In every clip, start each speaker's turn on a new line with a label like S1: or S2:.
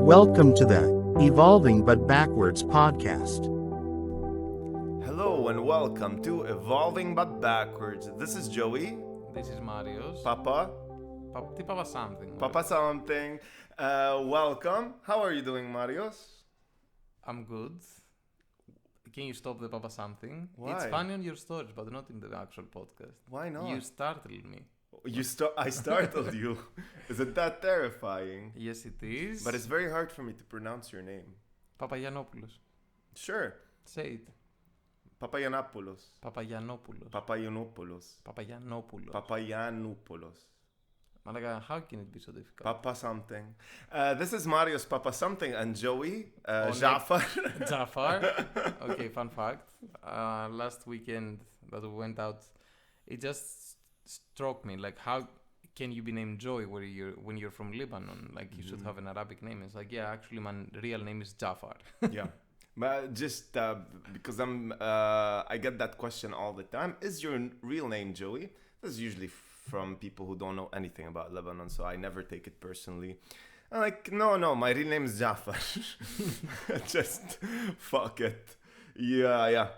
S1: Welcome to the Evolving But Backwards podcast.
S2: Hello and welcome to Evolving But Backwards. This is Joey.
S3: This is Marios.
S2: Papa.
S3: Τι Papa something.
S2: Papa something. Welcome. How are you doing, Marios?
S3: I'm good. Can you stop the Papa something?
S2: Why?
S3: It's funny on your stories, but not in the actual podcast.
S2: Why not?
S3: You startled me.
S2: I startled you. Is it that terrifying?
S3: Yes, it is.
S2: But it's very hard for me to pronounce your name.
S3: Papagiannopoulos.
S2: Sure.
S3: Say it.
S2: Papagiannopoulos.
S3: Papagiannopoulos.
S2: Papagiannopoulos.
S3: Papagiannopoulos.
S2: Papagiannopoulos.
S3: Malaga, how can it be so difficult?
S2: Papa something. This is Marios Papa something and Joey
S3: On
S2: Jafar.
S3: Jafar. Okay, fun fact. Last weekend that we went out, it just struck me, like, how can you be named Joey when you're from Lebanon? Like, you should have an Arabic name. It's like, yeah, actually my real name is Jafar.
S2: Yeah. But just because I get that question all the time. Is your real name Joey? This is usually from people who don't know anything about Lebanon, so I never take it personally. I'm like, no, my real name is Jafar. Just fuck it. Yeah.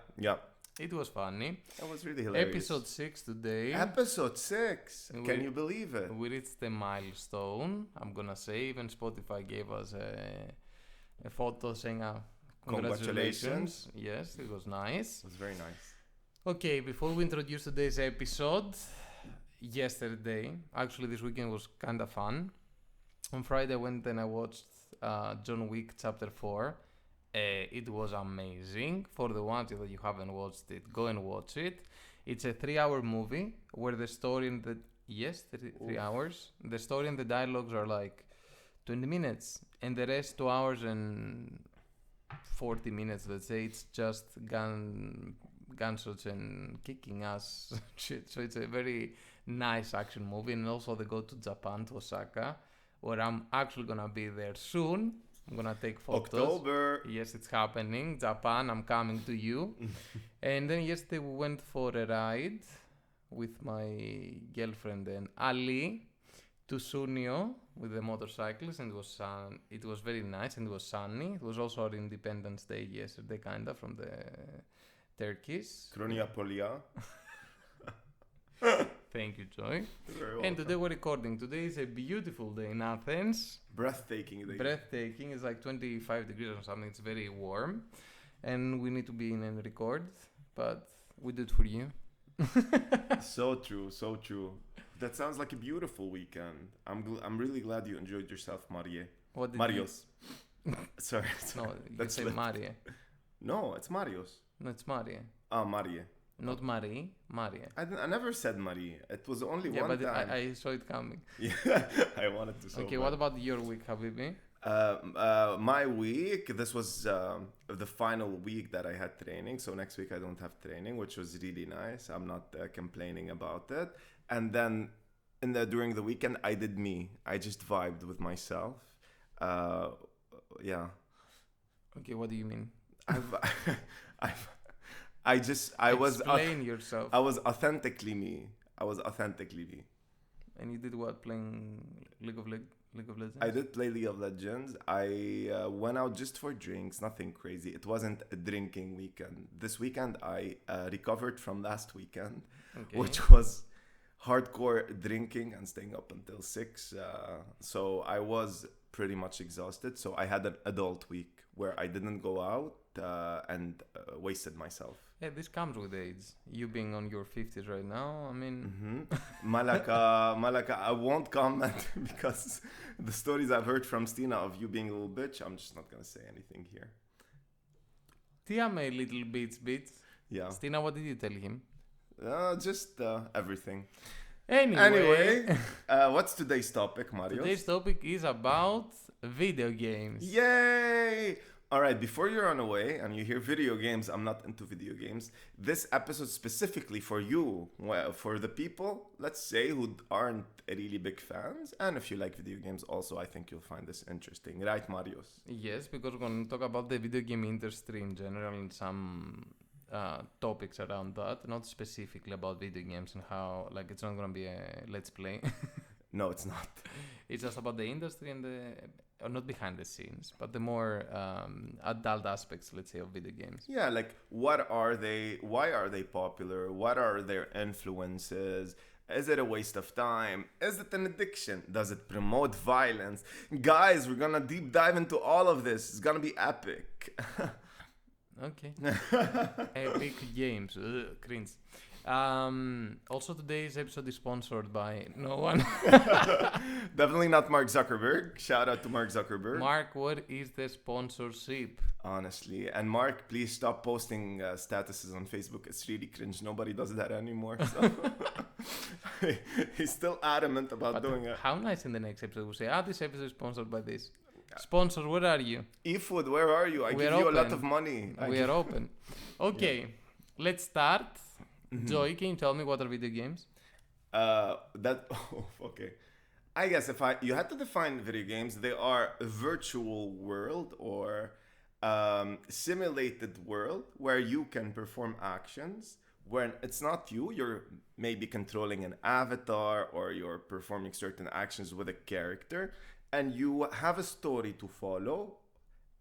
S3: It was funny.
S2: That was really hilarious.
S3: Episode 6 today.
S2: Episode 6. Can you believe it?
S3: We reached the milestone. I'm gonna say even Spotify gave us a photo saying congratulations. Yes, it was nice.
S2: It was very nice.
S3: Okay, before we introduce today's episode, yesterday, actually this weekend was kind of fun. On Friday I went and I watched John Wick Chapter 4. It was amazing. For the ones that you haven't watched it, go and watch it. It's a 3-hour movie where the story and the... Yes, 3 hours. The story and the dialogues are like 20 minutes. And the rest 2 hours and 40 minutes, let's say. It's just gunshots and kicking ass shit. So it's a very nice action movie. And also they go to Japan, to Osaka, where I'm actually gonna be there soon. I'm gonna take photos.
S2: October.
S3: Yes, it's happening. Japan, I'm coming to you. And then yesterday we went for a ride with my girlfriend and Ali to Sunio with the motorcycles, and it was very nice and it was sunny. It was also our Independence Day yesterday, kinda, from the Turkish.
S2: Kronia Polia.
S3: Thank you, Joy.
S2: Very
S3: And today we're recording. Today is a beautiful day in Athens.
S2: Breathtaking day.
S3: Breathtaking. It's like 25 degrees or something. It's very warm. And we need to be in and record. But we do it for you.
S2: So true. That sounds like a beautiful weekend. I'm really glad you enjoyed yourself, Marie.
S3: What did
S2: Marios. Sorry.
S3: No, you
S2: That's
S3: say
S2: lit.
S3: Marie.
S2: No, it's Marios.
S3: No, it's Marie.
S2: Marie.
S3: Not Marie, Marie.
S2: I never said Marie. It was only
S3: Yeah,
S2: one
S3: but
S2: time.
S3: I saw it coming.
S2: Yeah, I wanted to.
S3: Okay, what about your week, Habibi?
S2: My week, this was the final week that I had training. So next week I don't have training, which was really nice. I'm not complaining about it. And then during the weekend, I did me. I just vibed with myself. Yeah.
S3: Okay, what do you mean?
S2: Explain
S3: yourself.
S2: I was authentically me.
S3: And you did what? Playing League of Legends?
S2: I did play League of Legends. I went out just for drinks, nothing crazy. It wasn't a drinking weekend. This weekend, I recovered from last weekend, which was hardcore drinking and staying up until 6. So I was pretty much exhausted. So I had an adult week where I didn't go out and wasted myself.
S3: Yeah, this comes with age. You being on your 50s right now, I mean...
S2: Malaka, I won't comment because the stories I've heard from Stina of you being a little bitch, I'm just not going to say anything here.
S3: Τι ame little bitch.
S2: Yeah.
S3: Stina, what did you tell him?
S2: Just everything.
S3: Anyway,
S2: what's today's topic, Mario?
S3: Today's topic is about video games.
S2: Yay! Alright, before you run away and you hear video games, I'm not into video games. This episode specifically for you, well, for the people, let's say, who aren't really big fans. And if you like video games also, I think you'll find this interesting. Right, Marios?
S3: Yes, because we're going to talk about the video game industry in general and some topics around that. Not specifically about video games and how, like, it's not going to be a let's play.
S2: No, it's not.
S3: It's just about the industry and or not behind the scenes, but the more adult aspects, let's say, of video games.
S2: Yeah, like what are they? Why are they popular? What are their influences? Is it a waste of time? Is it an addiction? Does it promote violence? Guys, we're gonna deep dive into all of this. It's gonna be epic.
S3: Okay. Epic games. Ugh, cringe. Also, today's episode is sponsored by no one.
S2: Definitely not Mark Zuckerberg. Shout out to Mark Zuckerberg.
S3: Mark, what is the sponsorship?
S2: Honestly. And Mark, please stop posting statuses on Facebook. It's really cringe. Nobody does that anymore. So. He's still adamant about doing it.
S3: How nice in the next episode we say, this episode is sponsored by this. Sponsor, where are you?
S2: eFood, where are you? I give you a lot of money.
S3: We are open. Okay, let's start. Joy, can you tell me what are video games?
S2: Okay. I guess if you had to define video games, they are a virtual world or simulated world where you can perform actions. When it's not you, you're maybe controlling an avatar or you're performing certain actions with a character, and you have a story to follow,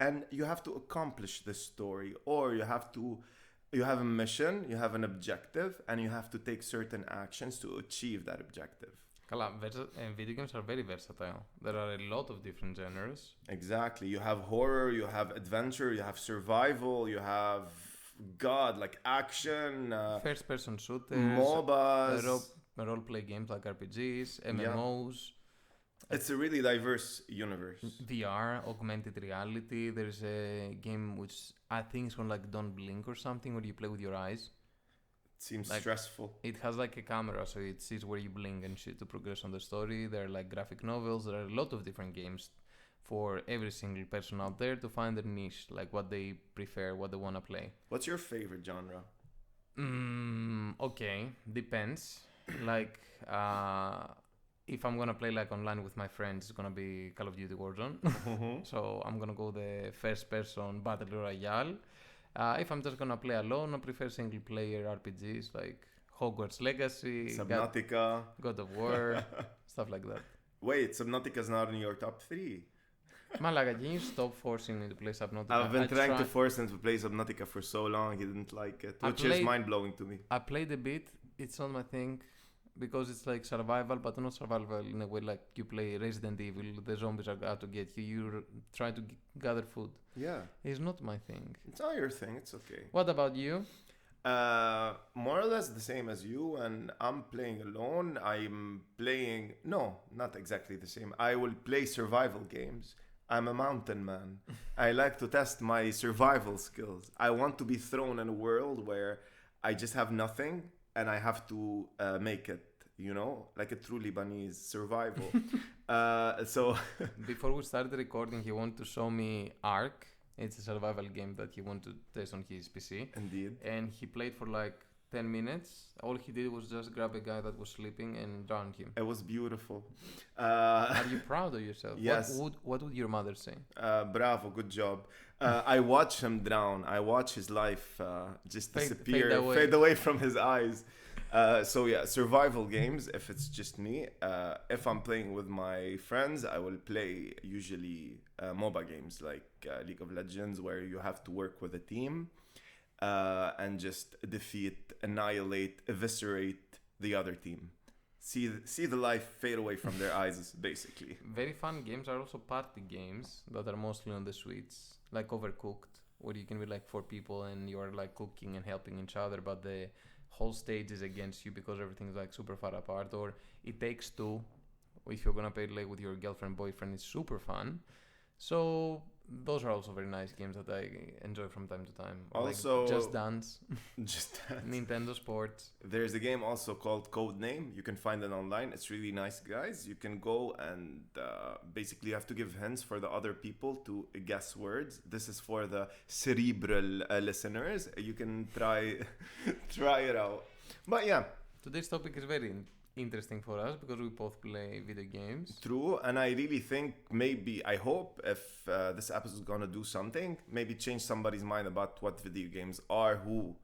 S2: and you have to accomplish this story, or you have a mission, you have an objective, and you have to take certain actions to achieve that objective.
S3: Video games are very versatile. There are a lot of different genres.
S2: Exactly. You have horror, you have adventure, you have survival, you have like action,
S3: first-person shooters,
S2: MOBAs,
S3: role-play games like RPGs, MMOs.
S2: It's a really diverse universe.
S3: VR, augmented reality. There's a game which I think is called like Don't Blink or something, where you play with your eyes.
S2: It seems
S3: like,
S2: stressful.
S3: It has like a camera, so it sees where you blink and shit to progress on the story. There are like graphic novels. There are a lot of different games for every single person out there to find their niche, like what they prefer, what they want to play.
S2: What's your favorite genre?
S3: Okay, depends. Like, if I'm gonna play like online with my friends, it's gonna be Call of Duty Warzone. So I'm gonna go the first-person battle royale. If I'm just gonna play alone, I prefer single-player RPGs like Hogwarts Legacy,
S2: Subnautica,
S3: God of War, stuff like that.
S2: Wait, Subnautica's not in your top 3.
S3: Malaga, can you stop forcing me to play Subnautica?
S2: I've been trying to force him to play Subnautica for so long. He didn't like it, which is mind-blowing to me.
S3: I played a bit. It's not my thing because it's like survival, but not survival in a way like you play Resident Evil. The zombies are out to get you. You try to gather food.
S2: Yeah.
S3: It's not my thing.
S2: It's not your thing. It's okay.
S3: What about you?
S2: More or less the same as you, and I'm playing alone. No, not exactly the same. I will play survival games. I'm a mountain man. I like to test my survival skills. I want to be thrown in a world where I just have nothing and I have to make it, like a true Lebanese survival. So
S3: before we started recording, he wanted to show me Ark. It's a survival game that he wanted to test on his PC.
S2: Indeed.
S3: And he played for like 10 minutes. All he did was just grab a guy that was sleeping and drown him.
S2: It was beautiful.
S3: Are you proud of yourself?
S2: Yes.
S3: What would your mother say?
S2: Bravo, good job. I watch him drown. I watch his life just disappear, fade away from his eyes. So yeah, survival games, if it's just me. If I'm playing with my friends, I will play usually MOBA games like League of Legends, where you have to work with a team and just defeat, annihilate, eviscerate the other team. See the life fade away from their eyes, basically.
S3: Very fun games are also party games that are mostly on the Switch, like Overcooked, where you can be like 4 people and you're like cooking and helping each other, but the whole stage is against you because everything's like super far apart. Or It Takes Two, if you're gonna play like with your girlfriend, boyfriend, it's super fun. So those are also very nice games that I enjoy from time to time.
S2: Also,
S3: like Just Dance.
S2: Just Dance.
S3: Nintendo Sports.
S2: There's a game also called Codename. You can find it online. It's really nice, guys. You can go and basically you have to give hints for the other people to guess words. This is for the cerebral listeners. You can try it out. But yeah.
S3: Today's topic is very interesting for us because we both play video games.
S2: True, and I really think I hope if this episode is gonna do something, maybe change somebody's mind about what video games are, who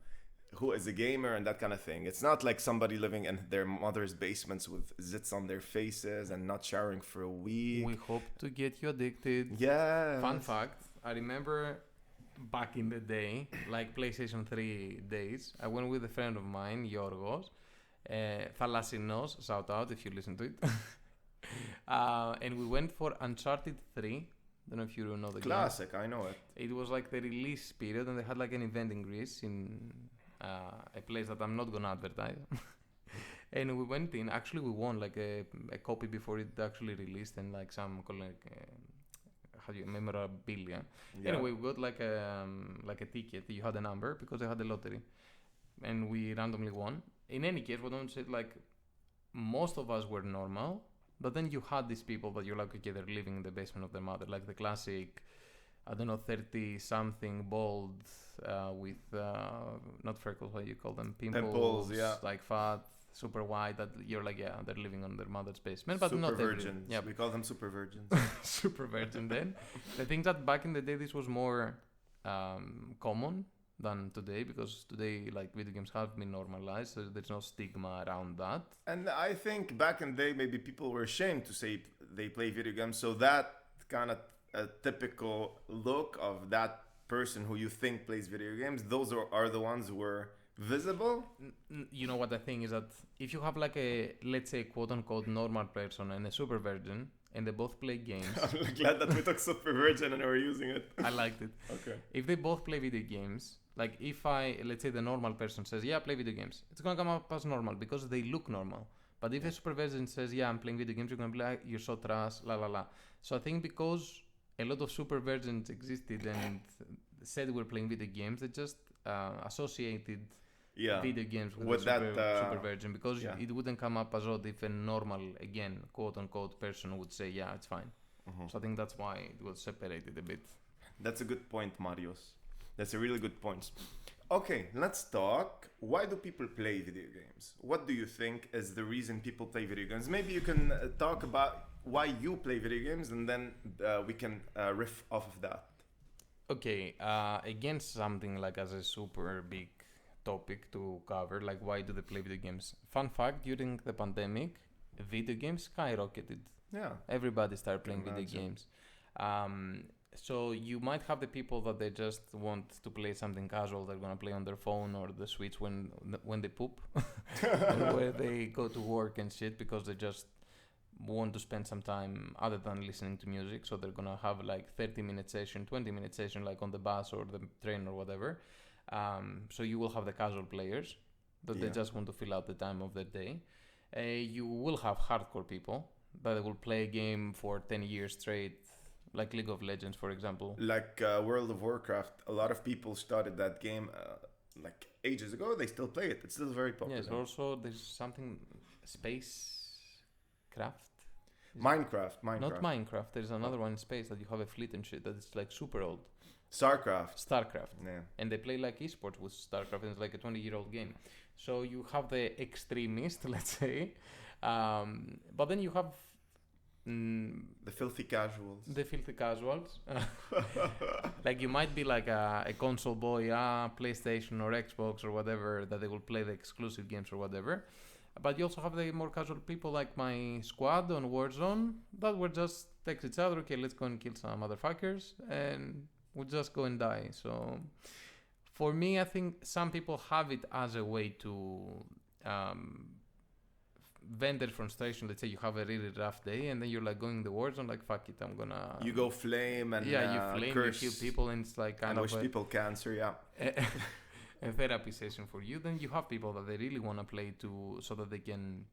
S2: who is a gamer and that kind of thing. It's not like somebody living in their mother's basements with zits on their faces and not showering for a week.
S3: We hope to get you addicted.
S2: Yeah.
S3: Fun fact, I remember back in the day, like PlayStation 3 days, I went with a friend of mine, Yorgos, Thalassinos, shout out if you listen to it. And we went for Uncharted 3. Don't know if you know the
S2: Classic, I know it.
S3: game. It was like the release period, and they had like an event in Greece in a place that I'm not gonna advertise. And we went in. Actually, we won like a copy before it actually released, and like some memorabilia.
S2: Yeah.
S3: Anyway, we got like a ticket. You had a number because they had a lottery, and we randomly won. In any case, what I want to say, like, most of us were normal, but then you had these people that you're like, okay, they're living in the basement of their mother, like the classic, I don't know, 30-something bald with not freckles, what do you call them?
S2: Pimples, yeah.
S3: Like fat, super white. That you're like, yeah, they're living on their mother's basement, but
S2: super
S3: not
S2: virgins.
S3: Yeah,
S2: We call them super virgins.
S3: super virgin. Then I think that back in the day, this was more common than today, because today, like, video games have been normalized, so there's no stigma around that.
S2: And I think back in the day, maybe people were ashamed to say they play video games. So that kind of a typical look of that person who you think plays video games, those are the ones who were visible.
S3: You know what the thing is, that if you have like a, let's say, quote unquote normal person and a super virgin, and they both play games.
S2: I'm glad that we took super virgin and we're using it.
S3: I liked it.
S2: Okay.
S3: If they both play video games, like if let's say the normal person says, yeah, I play video games, it's gonna come up as normal because they look normal. But if a super virgin says, yeah, I'm playing video games, you're gonna be like, you're so trash, la la la. So I think because a lot of super virgins existed and said we're playing video games, they just associated video games with a super virgin, because it wouldn't come up as odd if a normal, again, quote unquote person would say, yeah, it's fine. So I think that's why it was separated a bit.
S2: That's a good point, Marius. That's a really good point. Okay, let's talk. Why do people play video games? What do you think is the reason people play video games? Maybe you can talk about why you play video games, and then we can riff off of that.
S3: Okay, again, something like as a super big topic to cover, like why do they play video games? Fun fact, during the pandemic, video games skyrocketed.
S2: Yeah.
S3: Everybody started playing video games. So you might have the people that they just want to play something casual. They're gonna play on their phone or the Switch when they poop, or where they go to work and shit, because they just want to spend some time other than listening to music. So they're gonna have like 30-minute session, 20-minute session, like on the bus or the train or whatever. So you will have the casual players that they just want to fill out the time of their day. You will have hardcore people that will play a game for 10 years straight, like League of Legends, for example.
S2: Like World of Warcraft, a lot of people started that game like ages ago. They still play it. It's still very popular.
S3: Yes, also there's something, spacecraft.
S2: Minecraft.
S3: Not Minecraft. There's another one in space that you have a fleet and shit that is like super old. StarCraft.
S2: Yeah.
S3: And they play like esports with StarCraft, and it's like a 20-year-old game. So you have the extremist, let's say, but then you have
S2: the filthy casuals.
S3: Like you might be like a console boy, PlayStation or Xbox or whatever, that they will play the exclusive games or whatever. But you also have the more casual people, like my squad on Warzone, that will just text each other, okay, let's go and kill some motherfuckers, and we'll just go and die. So for me, I think some people have it as a way to vent their frustration. Let's say you have a really rough day, and then you're like going the Warzone, like, fuck it, I'm gonna...
S2: You go flame and
S3: you flame,
S2: curse,
S3: you kill people, and it's like kind
S2: and
S3: of
S2: wish people cancer,
S3: a therapy session for you. Then you have people that they really want to play so that they can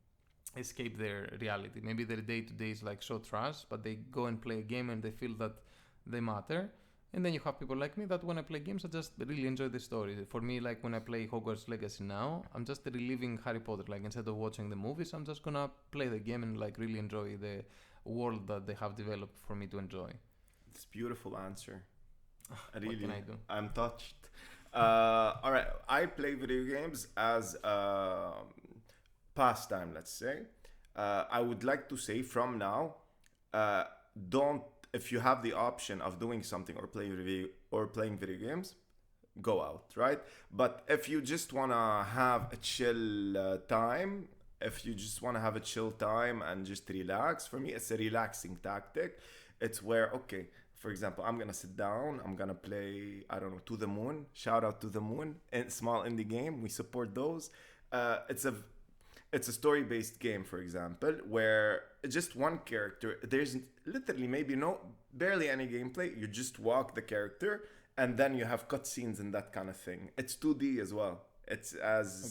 S3: escape their reality. Maybe their day-to-day is like so trash, but they go and play a game and they feel that they matter. And then you have people like me that when I play games, I just really enjoy the story. For me, like when I play Hogwarts Legacy now, I'm just reliving Harry Potter. Like instead of watching the movies, I'm just gonna play the game and like really enjoy the world that they have developed for me to enjoy.
S2: It's a beautiful answer.
S3: What can I do?
S2: I'm touched. All right, I play video games as a pastime, let's say. I would like to say from now, if you have the option of doing something or playing video games, go out, right? But if you just want to have a chill time, if you just want to have a chill time and just relax, for me, it's a relaxing tactic. It's where, okay, for example, I'm going to sit down, I'm going to play, I don't know, To the Moon. Shout out To the Moon, and small indie game. We support those. It's a story-based game, for example, where just one character, there's literally maybe barely any gameplay. You just walk the character, and then you have cutscenes and that kind of thing. It's 2D as well. It's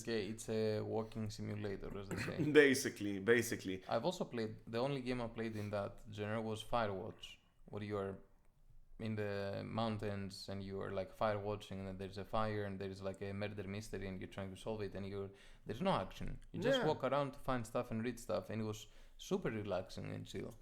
S3: it's a walking simulator, as they say.
S2: basically.
S3: I've also played, the only game I played in that genre was Firewatch, where you are in the mountains and you are like fire watching, and there's a fire and there's like a murder mystery and you're trying to solve it, and there's no action. You just walk around to find stuff and read stuff, and it was super relaxing and chill.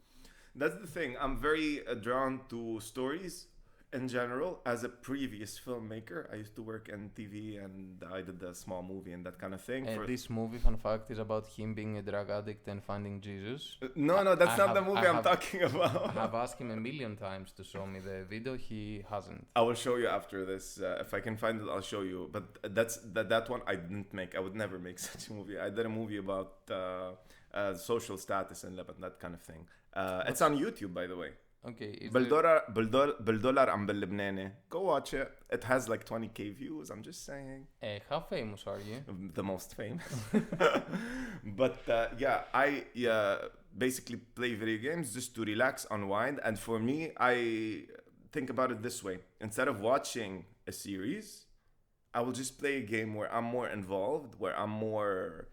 S2: That's the thing. I'm very drawn to stories in general. As a previous filmmaker, I used to work in TV and I did a small movie and that kind of thing.
S3: And this movie, fun fact, is about him being a drug addict and finding Jesus.
S2: No, that's not the movie I'm talking about.
S3: I have asked him a million times to show me the video. He hasn't.
S2: I will show you after this. If I can find it, I'll show you. But that one I didn't make. I would never make such a movie. I did a movie about social status in Lebanon, that kind of thing. It's on YouTube, by the way.
S3: Okay.
S2: بالدولار عم باللبناني. Go watch it. It has like 20k views. I'm just saying.
S3: How famous are you?
S2: The most famous. But I basically play video games just to relax, unwind. And for me, I think about it this way. Instead of watching a series, I will just play a game where I'm more involved, where I'm more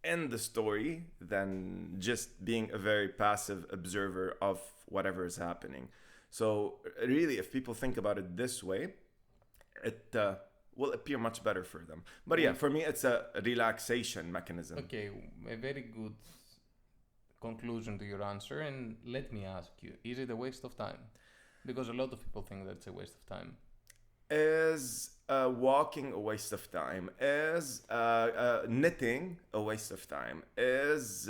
S2: in the story than just being a very passive observer of whatever is happening. So really, if people think about it this way, it will appear much better for them. But yeah, for me, it's a relaxation mechanism.
S3: Okay, a very good conclusion to your answer. And let me ask you, is it a waste of time? Because a lot of people think that it's a waste of time.
S2: Is walking a waste of time? Is knitting a waste of time? Is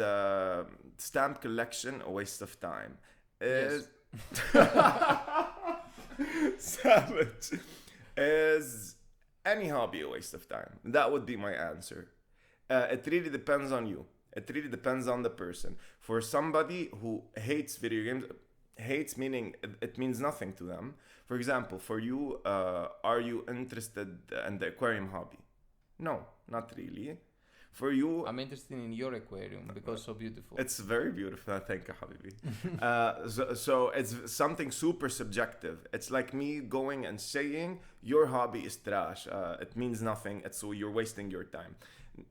S2: stamp collection a waste of time? Is savage? Is any hobby a waste of time? That would be my answer. It really depends on you. It really depends on the person. For somebody who hates video games, hates meaning it means nothing to them. For example, for you, are you interested in the aquarium hobby? No, not really. For you,
S3: I'm interested in your aquarium because it's so beautiful.
S2: It's very beautiful. Thank you, Habibi. So it's something super subjective. It's like me going and saying your hobby is trash. It means nothing. So you're wasting your time.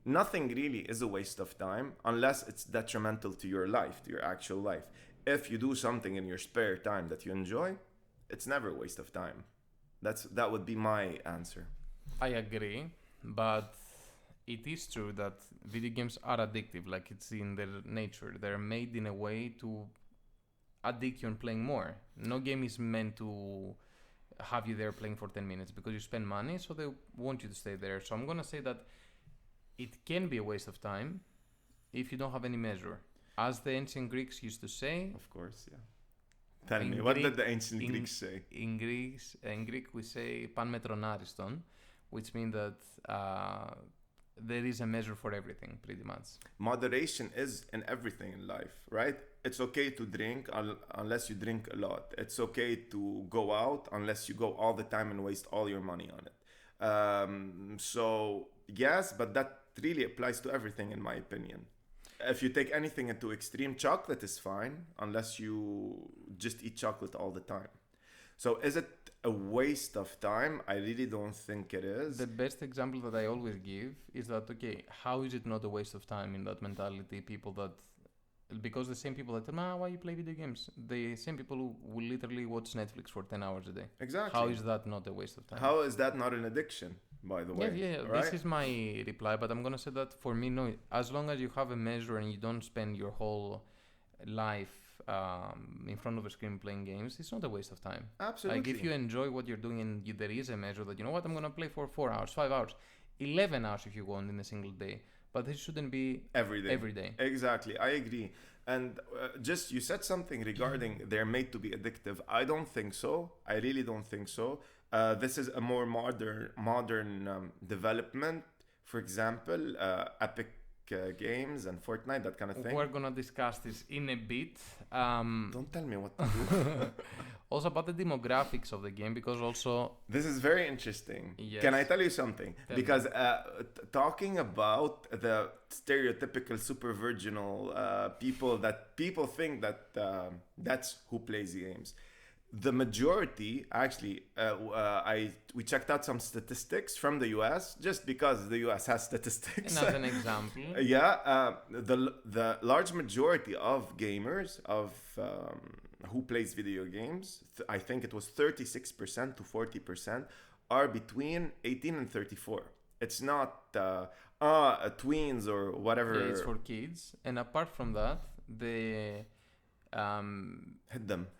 S2: Nothing really is a waste of time unless it's detrimental to your life, to your actual life. If you do something in your spare time that you enjoy, it's never a waste of time. That would be my answer.
S3: I agree, but it is true that video games are addictive, like it's in their nature. They're made in a way to addict you on playing more. No game is meant to have you there playing for 10 minutes because you spend money, so they want you to stay there. So I'm going to say that it can be a waste of time if you don't have any measure. As the ancient Greeks used to say...
S2: Of course, yeah. Tell me, what did the ancient Greeks say?
S3: In Greek we say pan metron ariston, which means that there is a measure for everything, pretty much.
S2: Moderation is in everything in life, right? It's okay to drink unless you drink a lot. It's okay to go out unless you go all the time and waste all your money on it. So, yes, but that really applies to everything in my opinion. If you take anything into extreme, chocolate is fine unless you just eat chocolate all the time. So is it a waste of time? I really don't think it is.
S3: The best example that I always give is that, okay, how is it not a waste of time in that mentality? People that, because the same people that tell, why you play video games? The same people who will literally watch Netflix for 10 hours a day.
S2: Exactly.
S3: How is that not a waste of time?
S2: How is that not an addiction, by the way?
S3: Yeah.
S2: Right?
S3: This is my reply, but I'm going to say that for me, no. As long as you have a measure and you don't spend your whole life in front of a screen playing games, it's not a waste of time.
S2: Absolutely.
S3: Like if you enjoy what you're doing and there is a measure that, you know what, I'm going to play for 4 hours, 5 hours, 11 hours if you want in a single day. but it shouldn't be
S2: every day.
S3: every day.
S2: Exactly, I agree. And just you said something regarding they're made to be addictive. I don't think so. I really don't think so. This is a more modern development. For example, Epic Games and Fortnite, that kind of thing.
S3: We're gonna discuss this in a bit.
S2: Don't tell me what to do.
S3: Also about the demographics of the game, because also
S2: This is very interesting.
S3: Yes.
S2: Can I tell you something?
S3: Tell me.
S2: Because talking about the stereotypical super virginal people that people think that that's who plays games. The majority, actually, we checked out some statistics from the U.S. just because the U.S. has statistics.
S3: and as an example,
S2: The large majority of gamers who plays video games, I think it was 36% to 40%, are between 18 and 34. It's not tweens or whatever.
S3: yeah, it's for kids. And apart from that, the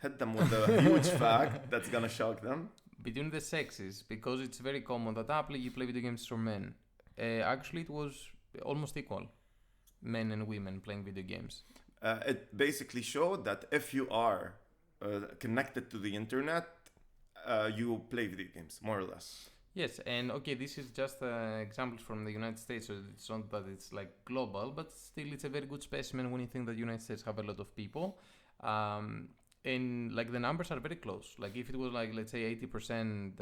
S2: Hit them with a huge fact that's gonna shock them.
S3: between the sexes, because it's very common that you play video games for men. Actually, it was almost equal, men and women playing video games.
S2: It basically showed that if you are connected to the internet, you play video games, more or less.
S3: Yes, and okay, this is just examples from the United States, so it's not that it's like global, but still it's a very good specimen when you think that the United States have a lot of people. And like the numbers are very close. Like if it was like, let's say 80%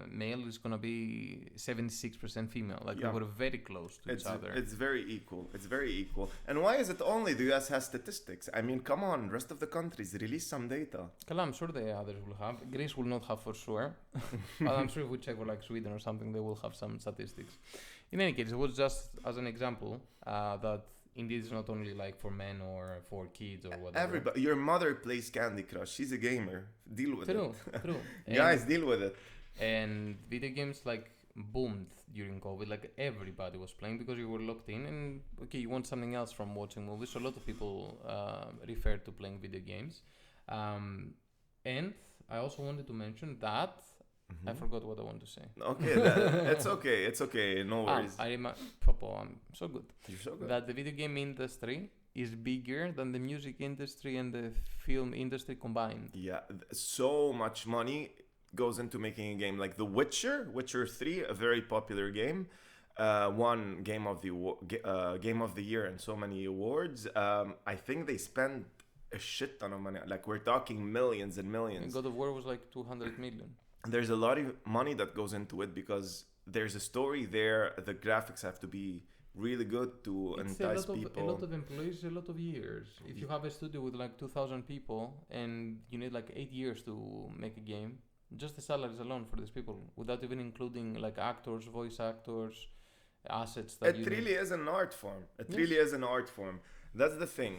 S3: male, it's gonna be 76% female. Like
S2: Yeah.
S3: they were very close to each other.
S2: It's very equal. It's very equal. And why is it only the US has statistics? I mean, come on, rest of the countries release some data.
S3: Kala, I'm sure the others will have. Greece will not have for sure. But I'm sure if we check for like Sweden or something, they will have some statistics. In any case, it was just as an example that indeed it's not only like for men or for kids or whatever.
S2: Everybody, your mother plays Candy Crush. She's a gamer. Deal with
S3: True,
S2: it.
S3: true.
S2: Guys, deal with it.
S3: And video games like boomed during COVID. Like everybody was playing because you were locked in, and okay, you want something else from watching movies. So a lot of people refer to playing video games. And I also wanted to mention that I forgot what I wanted to say.
S2: Okay, it's okay. It's okay. No worries.
S3: I'm so good.
S2: You're so good.
S3: That the video game industry is bigger than the music industry and the film industry combined.
S2: Yeah, so much money goes into making a game. Like The Witcher 3, a very popular game, won game of the year and so many awards. I think they spent a shit ton of money. Like we're talking millions and millions.
S3: And God of War was like 200 million.
S2: There's a lot of money that goes into it because there's a story there. The graphics have to be really good to entice people.
S3: A lot of employees, a lot of years. If you have a studio with like 2,000 people and you need like 8 years to make a game, just the salaries alone for these people, without even including like actors, voice actors, assets. That
S2: It really is an art form. Really is an art form. That's the thing.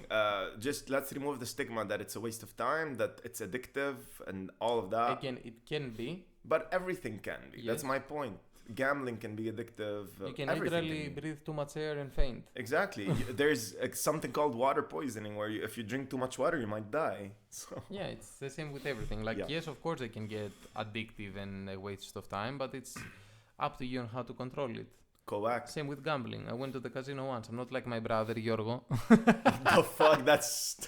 S2: Just let's remove the stigma that it's a waste of time, that it's addictive, and all of that.
S3: Again, it can be.
S2: But everything can be.
S3: Yes.
S2: That's my point. Gambling can be addictive.
S3: You can
S2: everything
S3: literally
S2: can be.
S3: breathe too much air and faint.
S2: Exactly. There's something called water poisoning, where if you drink too much water, you might die. So
S3: Yeah, it's the same with everything. Like,
S2: Yeah.
S3: yes, of course, they can get addictive and a waste of time, but it's up to you on how to control it.
S2: coax.
S3: Same with gambling. I went to the casino once. I'm not like my brother, Yorgo.
S2: The fuck? That's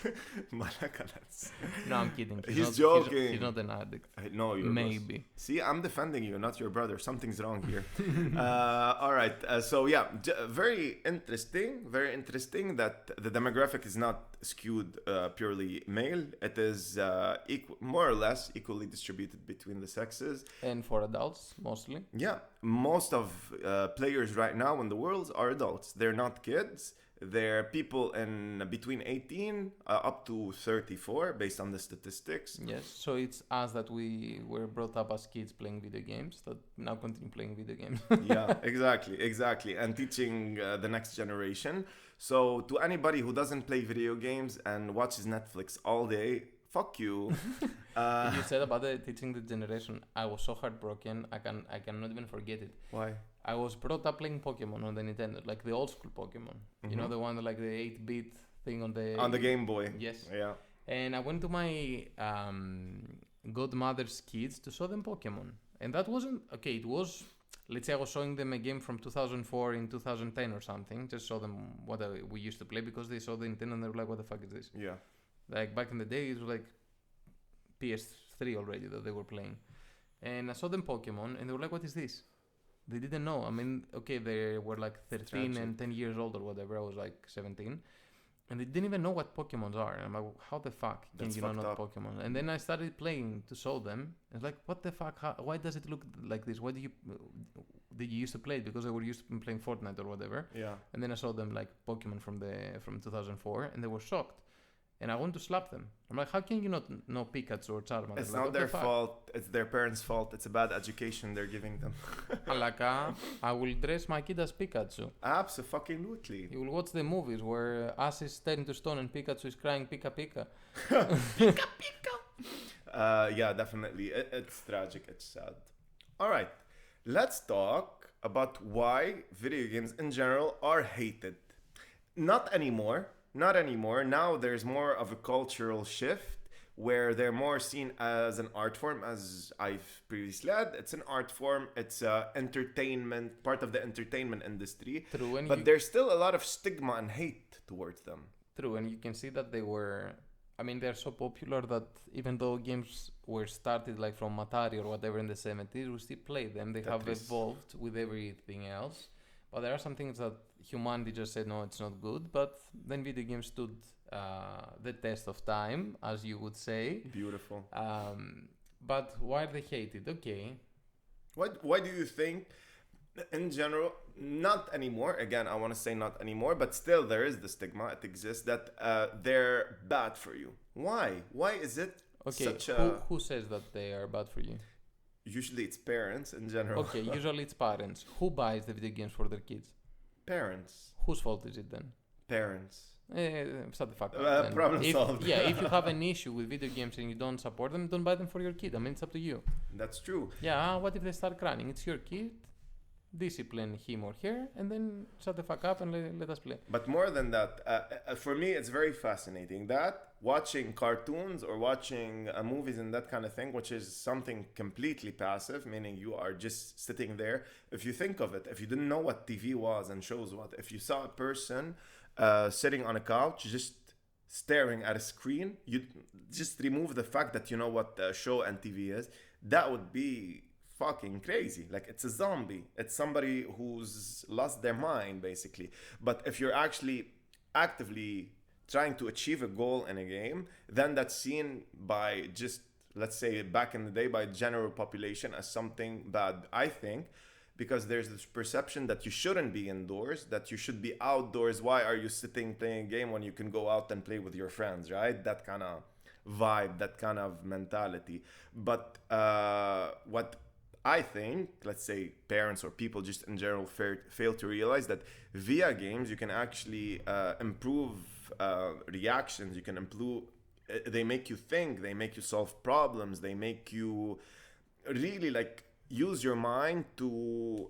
S2: Malaka. That's.
S3: No, I'm kidding.
S2: He's joking.
S3: He's not an addict.
S2: I know you.
S3: Maybe.
S2: See, I'm defending you, not your brother. Something's wrong here. All right. So yeah, very interesting. Very interesting that the demographic is not skewed purely male. It is more or less equally distributed between the sexes.
S3: And for adults, mostly.
S2: Yeah, most of players right now in the world are adults. They're not kids. They're people in between 18 up to 34, based on the statistics.
S3: Yes. So it's us that we were brought up as kids playing video games that now continue playing video games.
S2: Yeah, exactly. And teaching the next generation. So to anybody who doesn't play video games and watches Netflix all day, fuck you.
S3: You said about teaching the generation. I was so heartbroken. I cannot even forget it.
S2: Why?
S3: I was brought up playing Pokemon on the Nintendo, like the old school Pokemon. You know, the one like the 8-bit thing on the
S2: Game Boy.
S3: Yes.
S2: Yeah.
S3: And I went to my godmother's kids to show them Pokemon, and that wasn't okay. It was let's say I was showing them a game from 2004 in 2010 or something, just show them what we used to play, because they saw the Nintendo and they were like, what the fuck is this?
S2: Yeah.
S3: Like back in the day, it was like PS3 already that they were playing. And I saw them Pokemon and they were like, what is this? They didn't know. I mean, okay, they were like 13 and 10 years old or whatever. I was like 17. And they didn't even know what Pokemons are. And I'm like, how the fuck can you not know Pokemon? And then I started playing to show them. It's like, what the fuck? Why does it look like this? Why did you used to play it? Because they were used to playing Fortnite or whatever.
S2: Yeah.
S3: And then I saw them like Pokemon from 2004, and they were shocked. And I want to slap them. I'm like, how can you not know Pikachu or Charmander?
S2: It's
S3: like,
S2: not their fault. It's their parents' fault. It's a bad education they're giving them.
S3: Alaka, I will dress my kid as Pikachu.
S2: Absolutely.
S3: You will watch the movies where Ash is turned to stone and Pikachu is crying Pika Pika.
S2: Pika Pika. Yeah, definitely. It's tragic. It's sad. All right. Let's talk about why video games in general are hated. Not anymore. Now there's more of a cultural shift where they're more seen as an art form, as I've previously said. It's an art form. It's entertainment, part of the entertainment industry.
S3: True,
S2: but there's still a lot of stigma and hate towards them.
S3: True, and you can see that they're so popular that even though games were started like from Atari or whatever in the 70s, we still play them. They have evolved with everything else. But there are some things that humanity just said, no, it's not good. But then video games stood the test of time, as you would say.
S2: Beautiful.
S3: But why are they hated? Okay.
S2: Why do you think, in general, not anymore, again, I want to say not anymore, but still there is the stigma, it exists, that they're bad for you. Why? Why is it such a...
S3: Who says that they are bad for you?
S2: Usually it's parents in general.
S3: Okay, usually it's parents. Who buys the video games for their kids?
S2: Parents.
S3: Whose fault is it then?
S2: Parents.
S3: Shut the fuck up.
S2: Problem solved.
S3: Yeah, if you have an issue with video games and you don't support them, don't buy them for your kid. I mean, it's up to you.
S2: That's true.
S3: Yeah, what if they start crying? It's your kid. Discipline him or her, and then shut the fuck up and let us play.
S2: But more than that, for me, it's very fascinating that watching cartoons or watching movies and that kind of thing, which is something completely passive, meaning you are just sitting there. If you think of it, if you didn't know what TV was and shows what, if you saw a person sitting on a couch just staring at a screen, you just remove the fact that you know what the show and TV is, that would be fucking crazy. Like, it's a zombie. It's somebody who's lost their mind, basically. But if you're actually actively trying to achieve a goal in a game, then that's seen by just, let's say, back in the day, by general population as something bad, I think, because there's this perception that you shouldn't be indoors, that you should be outdoors. Why are you sitting playing a game when you can go out and play with your friends, right? That kind of vibe, that kind of mentality. But what I think, let's say, parents or people just in general fail to realize that via games you can actually improve reactions. You can improve. They make you think. They make you solve problems. They make you really like use your mind to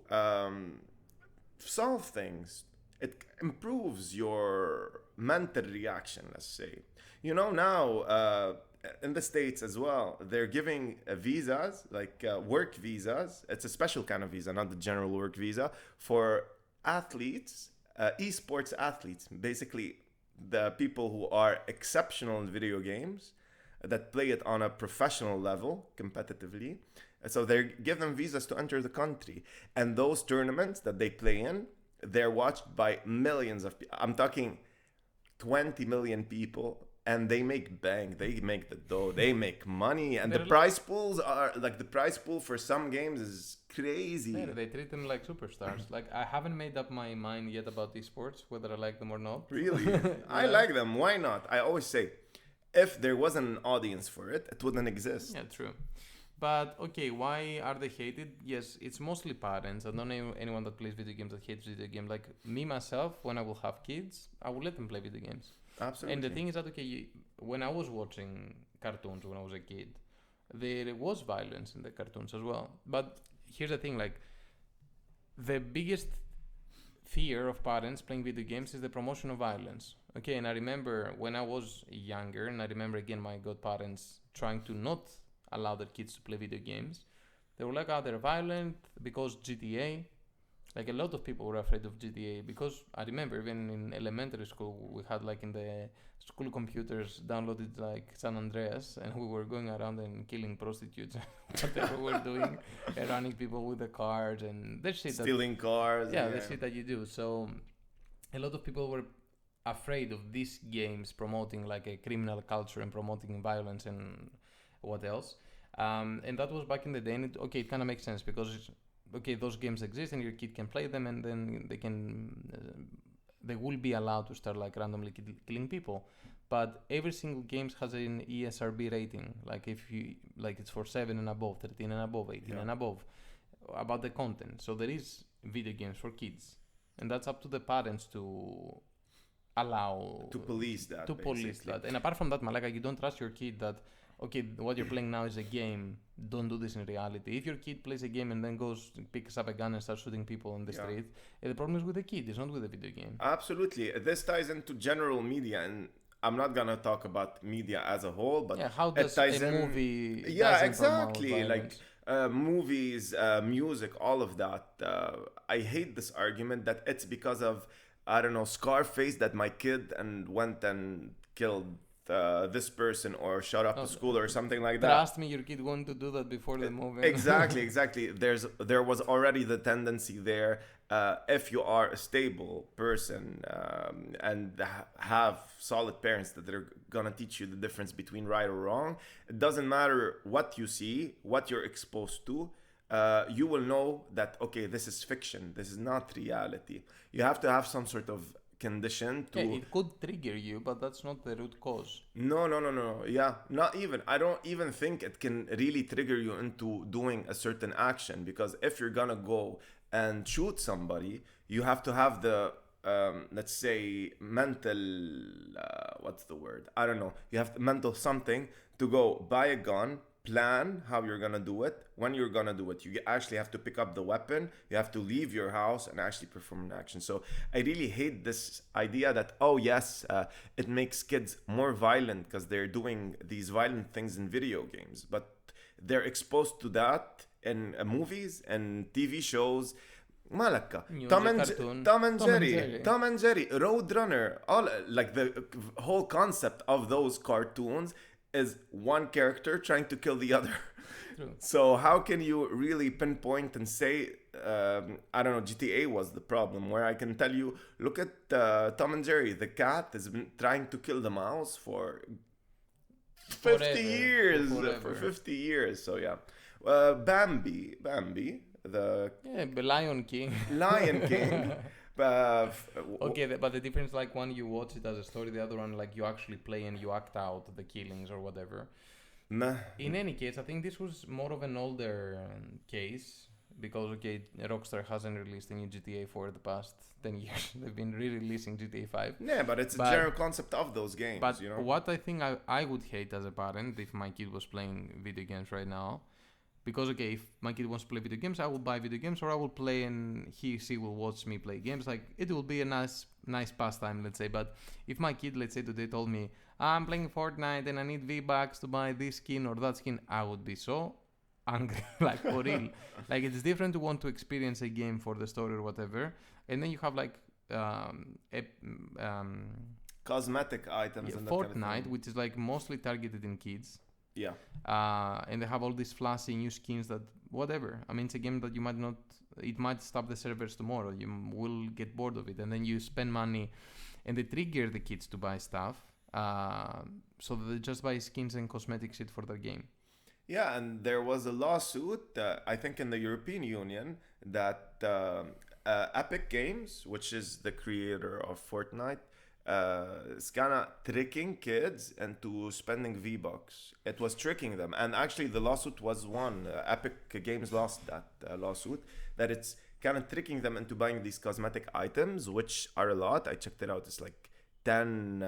S2: solve things. It improves your mental reaction. Let's say. You know, now in the States as well, they're giving visas, like work visas. It's a special kind of visa, not the general work visa, for athletes, esports athletes, basically the people who are exceptional in video games, that play it on a professional level, competitively. So they give them visas to enter the country. And those tournaments that they play in, they're watched by millions of people. I'm talking 20 million people. And they make bank, they make the dough, they make money, and the prize pools are like, the prize pool for some games is crazy.
S3: Yeah, they treat them like superstars. Like, I haven't made up my mind yet about esports, whether I like them or not.
S2: Really? Yeah. I like them. Why not? I always say, if there wasn't an audience for it, it wouldn't exist.
S3: Yeah, true. But okay, why are they hated? Yes, it's mostly parents. I don't know anyone that plays video games that hates video games. Like me myself, when I will have kids, I will let them play video games.
S2: Absolutely.
S3: And the thing is that, okay, when I was watching cartoons when I was a kid, there was violence in the cartoons as well. But here's the thing, like, the biggest fear of parents playing video games is the promotion of violence. Okay, and I remember when I was younger, and I remember again my godparents trying to not allow their kids to play video games. They were like, they're violent because GTA. Like a lot of people were afraid of GTA because I remember even in elementary school we had like in the school computers downloaded like San Andreas and we were going around and killing prostitutes, whatever we're doing, and running people with the cars and the shit
S2: stealing cars.
S3: yeah, the shit that you do. So a lot of people were afraid of these games promoting like a criminal culture and promoting violence and what else. And that was back in the day. And it kind of makes sense because those games exist and your kid can play them, and then they will be allowed to start like randomly killing people. But every single game has an ESRB rating. Like if you like, it's for 7 and above, 13 and above, 18 and above, about the content. So there is video games for kids, and that's up to the parents to allow
S2: to police that.
S3: Police that. And apart from that, Malaka, you don't trust your kid that what you're playing now is a game. Don't do this in reality. If your kid plays a game and then picks up a gun and starts shooting people on the street, the problem is with the kid. It's not with the video game.
S2: Absolutely. This ties into general media, and I'm not gonna talk about media as a whole, but
S3: how does a movie?
S2: Yeah, exactly. Like movies, music, all of that. I hate this argument that it's because of Scarface that my kid went and killed this person or showed up to school or something like that.
S3: Trust me, your kid wanted to do that before the movie.
S2: Exactly. There was already the tendency there. If you are a stable person and have solid parents that are gonna teach you the difference between right or wrong, it doesn't matter what you see, what you're exposed to. You will know that this is fiction. This is not reality. You have to have some sort of condition to.
S3: It could trigger you, but that's not the root cause.
S2: No. Yeah, not even. I don't even think it can really trigger you into doing a certain action, because if you're gonna go and shoot somebody, you have to have the let's say mental what's the word? I don't know. You have mental something to go buy a gun, plan how you're gonna do it, when you're gonna do it. You actually have to pick up the weapon, you have to leave your house and actually perform an action. So I really hate this idea that it makes kids more violent because they're doing these violent things in video games, but they're exposed to that in movies and TV shows. Malaka, Tom and Jerry, Roadrunner, all like the whole concept of those cartoons is one character trying to kill the other.
S3: True.
S2: So how can you really pinpoint and say, GTA was the problem, where I can tell you, look at Tom and Jerry, the cat has been trying to kill the mouse for 50 years. For 50 years. So yeah. Bambi, the
S3: Lion King. But the difference, like, one you watch it as a story, the other one like you actually play and you act out the killings or whatever. In any case, I think this was more of an older case because Rockstar hasn't released a new GTA for the past 10 years. They've been re-releasing GTA 5.
S2: Yeah, but it's a general concept of those games.
S3: But what I think I would hate as a parent if my kid was playing video games right now. Because, if my kid wants to play video games, I will buy video games, or I will play and she will watch me play games. Like, it will be a nice pastime, let's say. But if my kid, let's say today, told me, I'm playing Fortnite and I need V-Bucks to buy this skin or that skin, I would be so angry, like, for real. Like, it's different to want to experience a game for the story or whatever. And then you have, like,
S2: cosmetic items.
S3: And Fortnite, which is, like, mostly targeted in kids.
S2: Yeah.
S3: And they have all these flashy new skins that whatever. I mean, it's a game that it might stop the servers tomorrow. You will get bored of it, and then you spend money, and they trigger the kids to buy stuff. So they just buy skins and cosmetic shit for their game.
S2: Yeah, and there was a lawsuit, I think, in the European Union that Epic Games, which is the creator of Fortnite, is kind of tricking kids into spending V-Bucks. It was tricking them, and actually the lawsuit was won. Epic Games lost that lawsuit, that it's kind of tricking them into buying these cosmetic items, which are a lot. I checked it out. It's like 10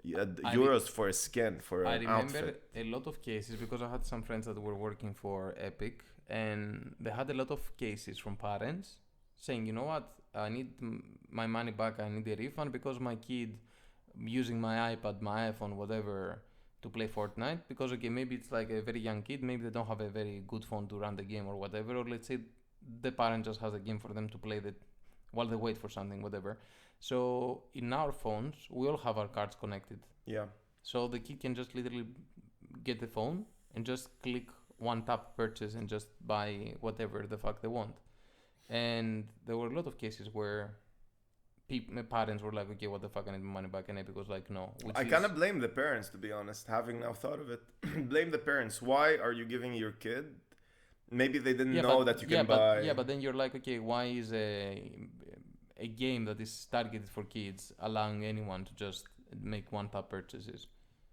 S2: euros for a skin, for an outfit. I remember
S3: a lot of cases because I had some friends that were working for Epic, and they had a lot of cases from parents saying, you know what, I need my money back, I need a refund because my kid using my iPad, my iPhone, whatever, to play Fortnite because okay, maybe it's like a very young kid, maybe they don't have a very good phone to run the game or whatever, or let's say the parent just has a game for them to play that while they wait for something, whatever. So in our phones, we all have our cards connected.
S2: Yeah.
S3: So the kid can just literally get the phone and just click one tap purchase and just buy whatever the fuck they want. And there were a lot of cases where parents were like, okay, what the fuck, I need my money back. And Epic was like, no.
S2: I kind of blame the parents, to be honest, having now thought of it. Blame the parents. Why are you giving your kid? Maybe they didn't know that you can buy.
S3: But then you're like, okay, why is a game that is targeted for kids allowing anyone to just make one tap purchases?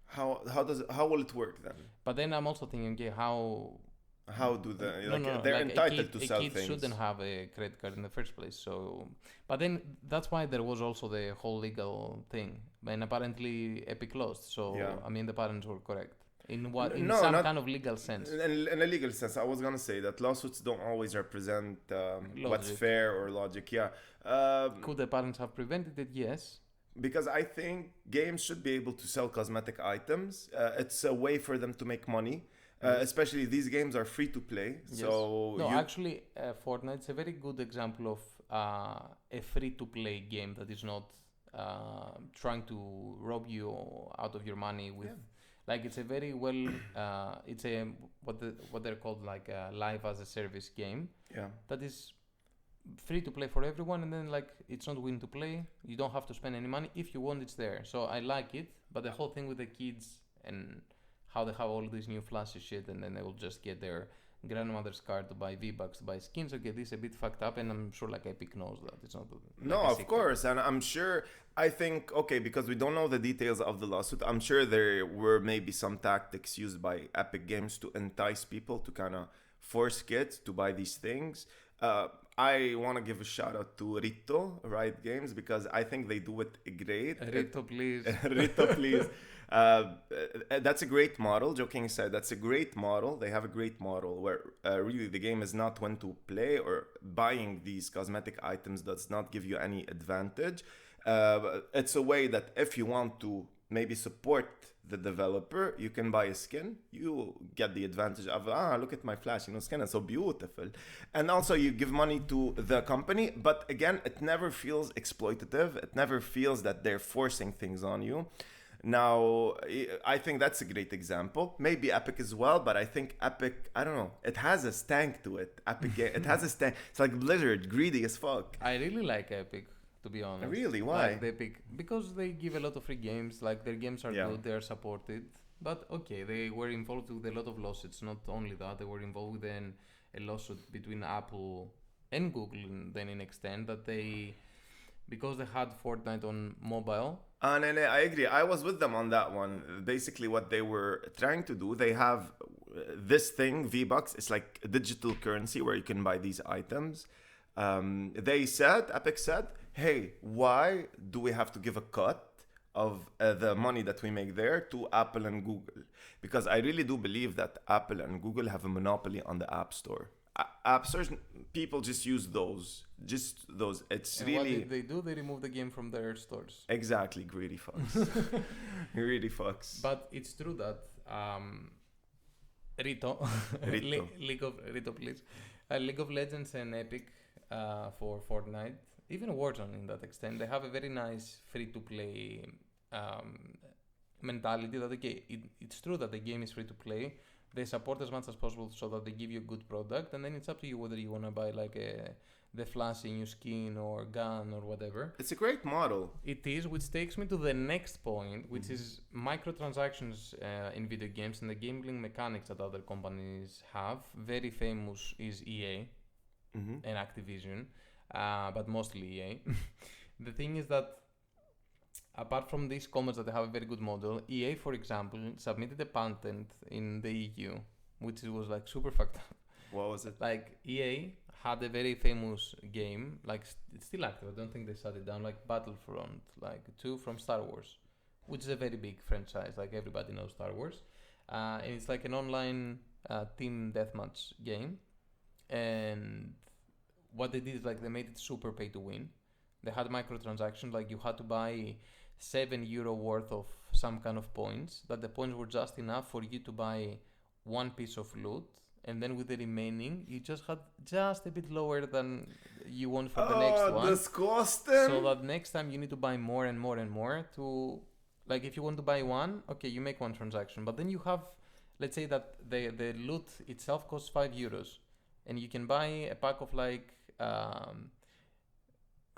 S2: How will it work then?
S3: But then I'm also thinking, okay,
S2: how do they they're
S3: like
S2: entitled to sell
S3: a kid
S2: things.
S3: shouldn't have a credit card in the first place. So, but then that's why there was also the whole legal thing, and apparently Epic lost. So
S2: Yeah.
S3: I mean, the parents were correct in
S2: No,
S3: some
S2: not-
S3: kind of legal sense.
S2: In a legal sense, I was gonna say that lawsuits don't always represent what's
S3: Logic.
S2: fair or logic. Yeah,
S3: Could the parents have prevented it? Yes.
S2: because I think games should be able to sell cosmetic items. It's a way for them to make money. Especially these games are free to play.
S3: Yes.
S2: So
S3: No,
S2: you,
S3: actually, Fortnite's a very good example of a free-to-play game that is not trying to rob you out of your money with. Like it's a very well, it's a what they're called like a live as a service game
S2: yeah.
S3: that is free to play for everyone, and then like it's not win to play. You don't have to spend any money. If you want, it's there. So I like it, but the whole thing with the kids and how they have all this new flashy shit, and then they will just get their grandmother's card to buy V-Bucks, to buy skins. Okay, this is a bit fucked up, and I'm sure like Epic knows that. It's not
S2: No,
S3: like a
S2: of
S3: secret.
S2: course, and I'm sure. I think okay, because we don't know the details of the lawsuit. I'm sure there were maybe some tactics used by Epic Games to entice people to kind of force kids to buy these things. I want to give a shout out to Rito Riot Games because I think they do it great.
S3: Rito, please.
S2: Rito, please. That's a great model. Joking aside, that's a great model. They have a great model where really the game is not when to play, or buying these cosmetic items does not give you any advantage. It's a way that if you want to maybe support the developer, you can buy a skin. You get the advantage of look at my flash, skin is so beautiful, and also you give money to the company. But again, it never feels exploitative. It never feels that they're forcing things on you. Now, I think that's a great example. Maybe Epic as well, but I think Epic, I don't know, it has a stank to it. It has a stank. It's like Blizzard, greedy as fuck.
S3: I really like Epic, to be honest.
S2: Really? Why?
S3: Like Epic, because they give a lot of free games. Like their games are good, they are supported. But okay, they were involved with a lot of lawsuits. Not only that, they were involved with a lawsuit between Apple and Google. And then in extent that because they had Fortnite on mobile.
S2: No, I agree. I was with them on that one. Basically, what they were trying to do, they have this thing, V-Bucks. It's like a digital currency where you can buy these items. Epic said, hey, why do we have to give a cut of the money that we make there to Apple and Google? Because I really do believe that Apple and Google have a monopoly on the App Store. App stores, people just use those. It's
S3: And
S2: really.
S3: what did they do? They removed the game from their stores.
S2: Exactly, greedy fucks. Greedy fucks.
S3: But it's true that Rito, Rito, please, League of Legends and Epic for Fortnite, even Warzone in that extent, they have a very nice free-to-play mentality. That okay, it's true that the game is free to play. They support as much as possible so that they give you a good product, and then it's up to you whether you want to buy like the flashy new skin or gun or whatever.
S2: It's a great model.
S3: It is, which takes me to the next point, which is microtransactions in video games and the gambling mechanics that other companies have. Very famous is EA and Activision, but mostly EA. The thing is that apart from these comments that they have a very good model, EA, for example, submitted a patent in the EU, which was like super fucked up.
S2: What was it?
S3: Like EA had a very famous game, like it's still active. I don't think they shut it down. Like Battlefront, like 2 from Star Wars, which is a very big franchise. Like everybody knows Star Wars, and it's like an online team deathmatch game. And what they did is like they made it super pay to win. They had microtransactions, like you had to buy €7 worth of some kind of points, that the points were just enough for you to buy one piece of loot, and then with the remaining you just had just a bit lower than you want for the next one.
S2: Disgusting.
S3: So that next time you need to buy more and more and more to, like, if you want to buy one, okay, you make one transaction, but then you have, let's say that the loot itself costs €5, and you can buy a pack of like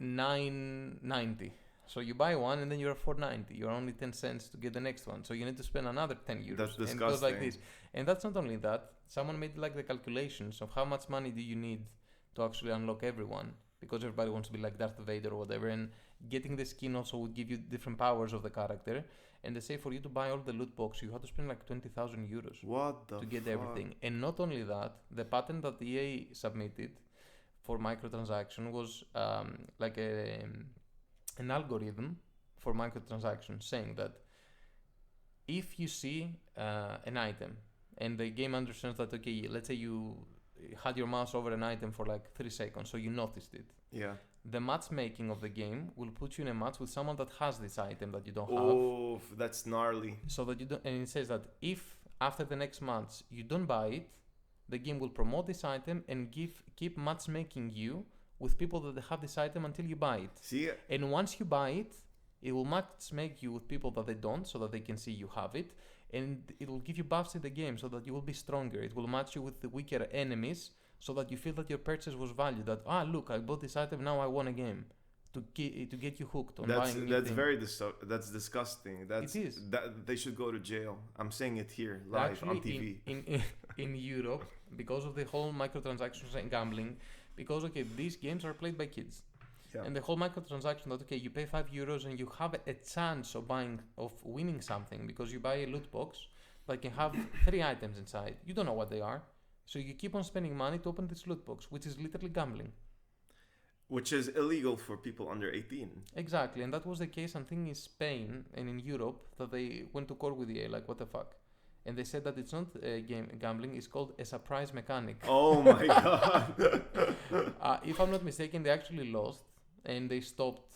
S3: $9.90. So you buy one and then you're $4.90. You're only 10 cents to get the next one. So you need to spend another €10.
S2: That's disgusting.
S3: And it goes like this. And that's not only that. Someone made like the calculations of how much money do you need to actually unlock everyone, because everybody wants to be like Darth Vader or whatever. And getting the skin also would give you different powers of the character. And they say for you to buy all the loot boxes, you have to spend like €20,000
S2: What the
S3: to get
S2: fuck?
S3: everything. And not only that, the patent that EA submitted for microtransaction was like an algorithm for microtransactions, saying that if you see an item and the game understands that, okay, let's say you had your mouse over an item for like 3 seconds, so you noticed it.
S2: Yeah.
S3: The matchmaking of the game will put you in a match with someone that has this item that you don't have.
S2: Oh, that's gnarly.
S3: So that you don't, and it says that if after the next match you don't buy it, the game will promote this item and keep matchmaking you with people that have this item until you buy it.
S2: See?
S3: And once you buy it, it will matchmake you with people that they don't, so that they can see you have it. And it will give you buffs in the game so that you will be stronger. It will match you with the weaker enemies so that you feel that your purchase was valued. That, look, I bought this item, now I won a game. To get you hooked on buying new
S2: That's
S3: thing.
S2: very that's disgusting. That's,
S3: It is.
S2: They should go to jail. I'm saying it here live
S3: Actually,
S2: on TV.
S3: In Europe, because of the whole microtransactions and gambling, because, okay, these games are played by kids.
S2: Yeah.
S3: And the whole microtransaction that, okay, you pay €5 and you have a chance of winning something because you buy a loot box that can have 3 items inside. You don't know what they are. So you keep on spending money to open this loot box, which is literally gambling.
S2: Which is illegal for people under 18.
S3: Exactly. And that was the case, I think, in Spain and in Europe, that they went to court with EA, like, what the fuck? And they said that it's not gambling, it's called a surprise mechanic.
S2: Oh my god.
S3: If I'm not mistaken, they actually lost and they stopped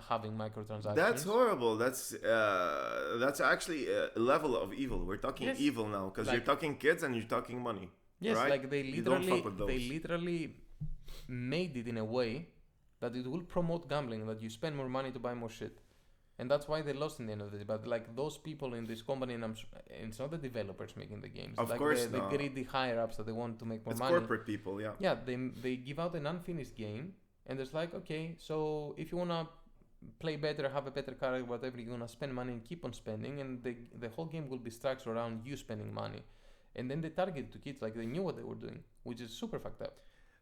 S3: having microtransactions.
S2: That's horrible. That's actually a level of evil. We're talking
S3: Yes.
S2: evil now, because
S3: Like-
S2: you're talking kids and you're talking money.
S3: Yes,
S2: right?
S3: like they
S2: You don't fuck with those.
S3: literally made it in a way that it will promote gambling, that you spend more money to buy more shit. And that's why they lost in the end of this. But like those people in this company, and it's not the developers making the games.
S2: Of
S3: like
S2: course
S3: the
S2: not.
S3: greedy higher ups that they want to make more
S2: It's
S3: money.
S2: corporate people, yeah.
S3: Yeah, they give out an unfinished game, and there's like, okay, so if you wanna play better, have a better character, whatever, you're gonna spend money and keep on spending, and the whole game will be structured around you spending money. And then they targeted to kids, like they knew what they were doing, which is super fucked up.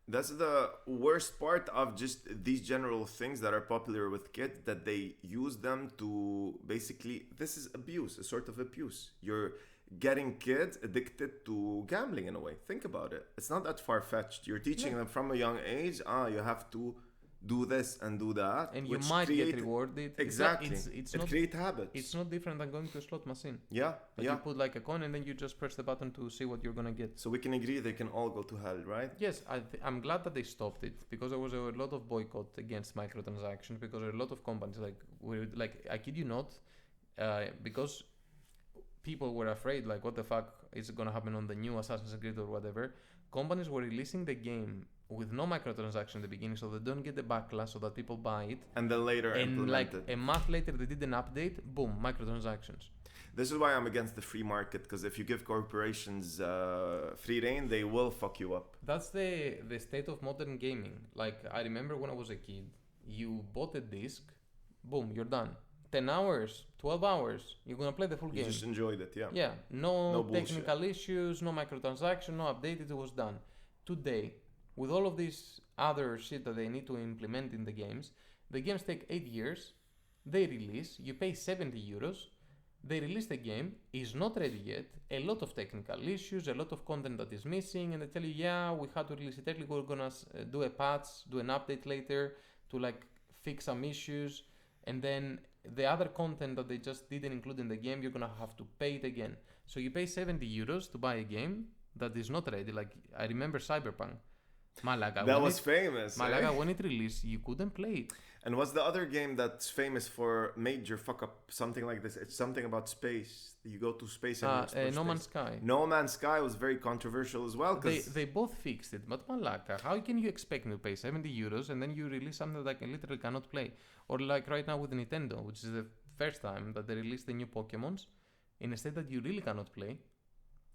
S2: That's the worst part of just these general things that are popular with kids, that they use them to basically, this is abuse, a sort of abuse. You're getting kids addicted to gambling in a way. Think about it. It's not that far-fetched. You're teaching them from a young age, you have to do this and do that.
S3: And you
S2: which
S3: might get
S2: create-
S3: rewarded.
S2: Exactly.
S3: It's
S2: it
S3: not
S2: creates habits.
S3: it's not different than going to a slot machine.
S2: Yeah,
S3: Like
S2: yeah.
S3: you put like a coin and then you just press the button to see what you're gonna get.
S2: So we can agree they can all go to hell, right?
S3: Yes, I'm glad that they stopped it, because there was a lot of boycott against microtransactions, because there are a lot of companies like I kid you not, because people were afraid, like, what the fuck is going to happen on the new Assassin's Creed or whatever. Companies were releasing the game with no microtransaction in the beginning, so they don't get the backlash, so that people buy it.
S2: And then later
S3: And like
S2: implement it.
S3: a month later, they did an update. Boom, microtransactions.
S2: This is why I'm against the free market, because if you give corporations free reign, they will fuck you up.
S3: That's the state of modern gaming. Like, I remember when I was a kid, you bought a disc, boom, you're done. 10 hours, 12 hours, you're gonna play the full
S2: You
S3: game.
S2: just enjoyed it, yeah.
S3: Yeah, no
S2: No bullshit.
S3: technical issues, no microtransaction, no update, it was done. Today, with all of this other shit that they need to implement in the games take 8 years, they release, you pay €70, they release the game, is not ready yet, a lot of technical issues, a lot of content that is missing, and they tell you, yeah, we had to release it early, we're gonna do a patch, do an update later to like fix some issues, and then the other content that they just didn't include in the game, you're gonna have to pay it again. So you pay €70 to buy a game that is not ready. Like, I remember Cyberpunk. Malaga.
S2: That was famous.
S3: Malaga,
S2: Eh?
S3: when it released, you couldn't play it.
S2: And what's the other game that's famous for major fuck up? Something like this. It's something about space. You go to space and you explore
S3: No
S2: space.
S3: Man's Sky.
S2: No Man's Sky was very controversial as well.
S3: They both fixed it, but Malaga, how can you expect me to pay 70 euros and then you release something that I literally cannot play? Or like right now with Nintendo, which is the first time that they released the new Pokemons in a state that you really cannot play.